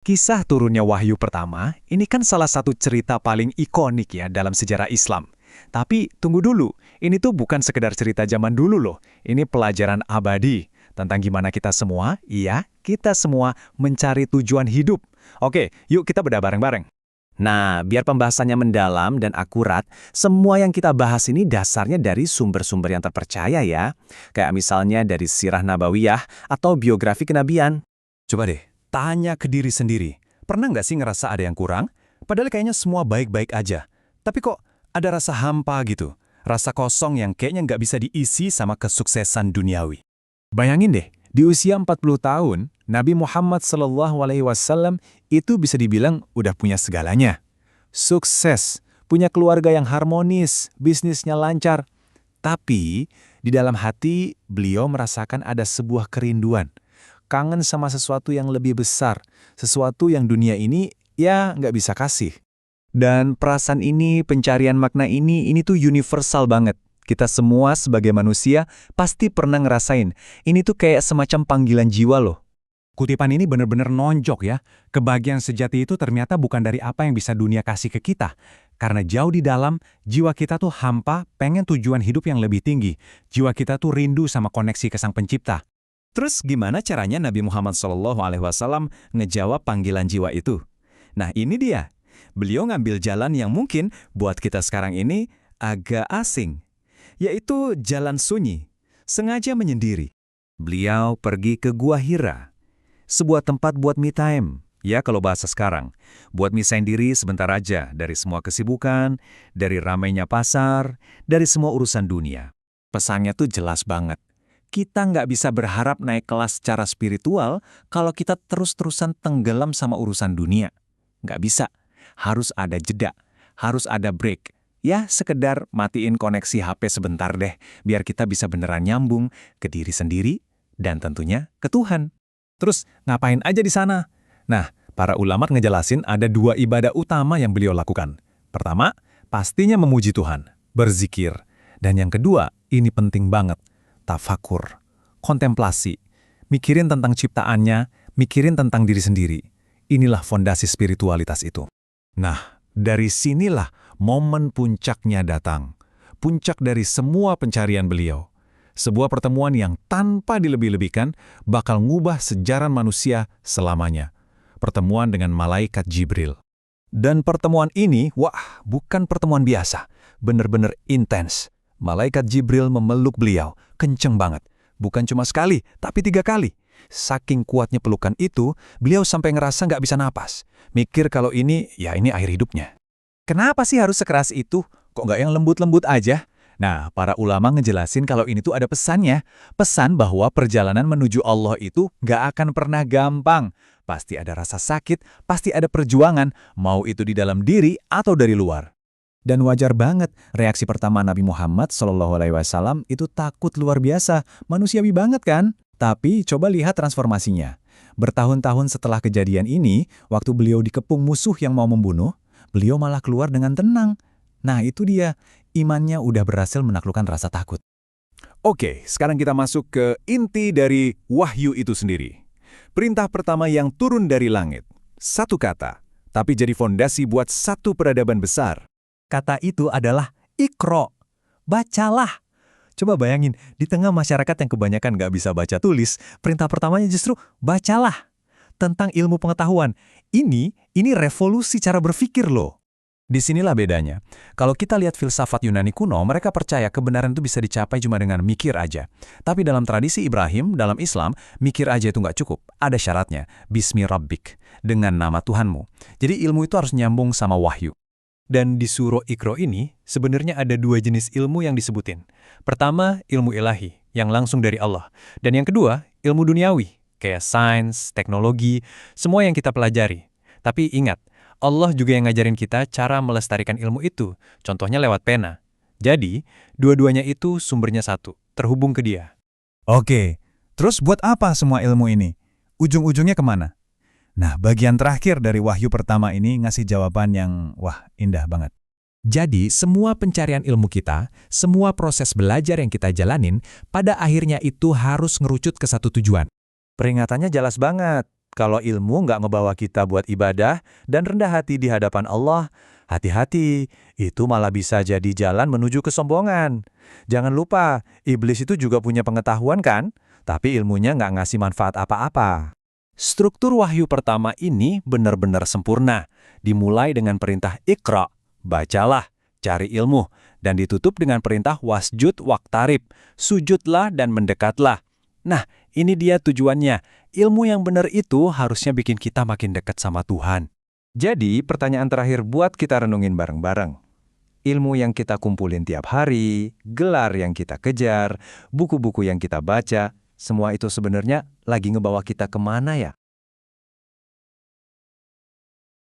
Kisah turunnya wahyu pertama, ini kan salah satu cerita paling ikonik ya dalam sejarah Islam. Tapi tunggu dulu, ini tuh bukan sekedar cerita zaman dulu loh. Ini pelajaran abadi tentang gimana kita semua, iya, kita semua mencari tujuan hidup. Oke, yuk kita bedah bareng-bareng. Nah, biar pembahasannya mendalam dan akurat, semua yang kita bahas ini dasarnya dari sumber-sumber yang terpercaya ya. Kayak misalnya dari Sirah Nabawiyah atau biografi kenabian. Coba deh, tanya ke diri sendiri. Pernah nggak sih ngerasa ada yang kurang? Padahal kayaknya semua baik-baik aja. Tapi kok ada rasa hampa gitu? Rasa kosong yang kayaknya nggak bisa diisi sama kesuksesan duniawi. Bayangin deh, di usia 40 tahun, Nabi Muhammad SAW itu bisa dibilang udah punya segalanya. Sukses, punya keluarga yang harmonis, bisnisnya lancar. Tapi, di dalam hati, beliau merasakan ada sebuah kerinduan. Kangen sama sesuatu yang lebih besar, sesuatu yang dunia ini, ya nggak bisa kasih. Dan perasaan ini, pencarian makna ini tuh universal banget. Kita semua sebagai manusia pasti pernah ngerasain. Ini tuh kayak semacam panggilan jiwa loh. Kutipan ini benar-benar nonjok ya. Kebahagiaan sejati itu ternyata bukan dari apa yang bisa dunia kasih ke kita. Karena jauh di dalam, jiwa kita tuh hampa, pengen tujuan hidup yang lebih tinggi. Jiwa kita tuh rindu sama koneksi ke Sang Pencipta. Terus gimana caranya Nabi Muhammad SAW ngejawab panggilan jiwa itu? Nah ini dia. Beliau ngambil jalan yang mungkin buat kita sekarang ini agak asing. Yaitu jalan sunyi, sengaja menyendiri. Beliau pergi ke Gua Hira. Sebuah tempat buat me time, ya kalau bahasa sekarang. Buat misahin diri sebentar aja dari semua kesibukan, dari ramainya pasar, dari semua urusan dunia. Pesannya tuh jelas banget. Kita nggak bisa berharap naik kelas secara spiritual kalau kita terus-terusan tenggelam sama urusan dunia. Nggak bisa. Harus ada jeda, harus ada break. Ya, sekedar matiin koneksi HP sebentar deh, biar kita bisa beneran nyambung ke diri sendiri dan tentunya ke Tuhan. Terus, ngapain aja di sana? Nah, para ulama ngejelasin ada dua ibadah utama yang beliau lakukan. Pertama, pastinya memuji Tuhan, berzikir. Dan yang kedua, ini penting banget, tafakur, kontemplasi, mikirin tentang ciptaannya, mikirin tentang diri sendiri. Inilah fondasi spiritualitas itu. Nah, dari sinilah momen puncaknya datang. Puncak dari semua pencarian beliau. Sebuah pertemuan yang tanpa dilebih-lebihkan bakal ngubah sejarah manusia selamanya. Pertemuan dengan malaikat Jibril. Dan pertemuan ini, wah, bukan pertemuan biasa. Bener-bener intens. Malaikat Jibril memeluk beliau, kenceng banget. Bukan cuma sekali, tapi 3 kali. Saking kuatnya pelukan itu, beliau sampai ngerasa nggak bisa napas. Mikir kalau ini, ya ini air hidupnya. Kenapa sih harus sekeras itu? Kok nggak yang lembut-lembut aja? Nah, para ulama ngejelasin kalau ini tuh ada pesannya. Pesan bahwa perjalanan menuju Allah itu nggak akan pernah gampang. Pasti ada rasa sakit, pasti ada perjuangan, mau itu di dalam diri atau dari luar. Dan wajar banget, reaksi pertama Nabi Muhammad SAW itu takut luar biasa, manusiawi banget kan? Tapi coba lihat transformasinya. Bertahun-tahun setelah kejadian ini, waktu beliau dikepung musuh yang mau membunuh, beliau malah keluar dengan tenang. Nah itu dia, imannya udah berhasil menaklukkan rasa takut. Oke, sekarang kita masuk ke inti dari wahyu itu sendiri. Perintah pertama yang turun dari langit. Satu kata, tapi jadi fondasi buat satu peradaban besar. Kata itu adalah Iqra. Bacalah. Coba bayangin, di tengah masyarakat yang kebanyakan nggak bisa baca tulis, perintah pertamanya justru bacalah. Tentang ilmu pengetahuan. Ini revolusi cara berpikir loh. Disinilah bedanya. Kalau kita lihat filsafat Yunani kuno, mereka percaya kebenaran itu bisa dicapai cuma dengan mikir aja. Tapi dalam tradisi Ibrahim, dalam Islam, mikir aja itu nggak cukup. Ada syaratnya, Bismi Rabbik, dengan nama Tuhanmu. Jadi ilmu itu harus nyambung sama wahyu. Dan di surah Iqra ini, sebenarnya ada 2 jenis ilmu yang disebutin. Pertama, ilmu ilahi, yang langsung dari Allah. Dan yang kedua, ilmu duniawi, kayak sains, teknologi, semua yang kita pelajari. Tapi ingat, Allah juga yang ngajarin kita cara melestarikan ilmu itu, contohnya lewat pena. Jadi, dua-duanya itu sumbernya satu, terhubung ke Dia. Oke, terus buat apa semua ilmu ini? Ujung-ujungnya kemana? Nah, bagian terakhir dari wahyu pertama ini ngasih jawaban yang, wah, indah banget. Jadi, semua pencarian ilmu kita, semua proses belajar yang kita jalanin, pada akhirnya itu harus ngerucut ke satu tujuan. Peringatannya jelas banget. Kalau ilmu nggak ngebawa kita buat ibadah dan rendah hati di hadapan Allah, hati-hati, itu malah bisa jadi jalan menuju kesombongan. Jangan lupa, iblis itu juga punya pengetahuan kan? Tapi ilmunya nggak ngasih manfaat apa-apa. Struktur wahyu pertama ini benar-benar sempurna. Dimulai dengan perintah Iqra, bacalah, cari ilmu, dan ditutup dengan perintah wasjud waqtarib, sujudlah dan mendekatlah. Nah, ini dia tujuannya. Ilmu yang benar itu harusnya bikin kita makin dekat sama Tuhan. Jadi, pertanyaan terakhir buat kita renungin bareng-bareng. Ilmu yang kita kumpulin tiap hari, gelar yang kita kejar, buku-buku yang kita baca, semua itu sebenarnya lagi ngebawa kita kemana ya?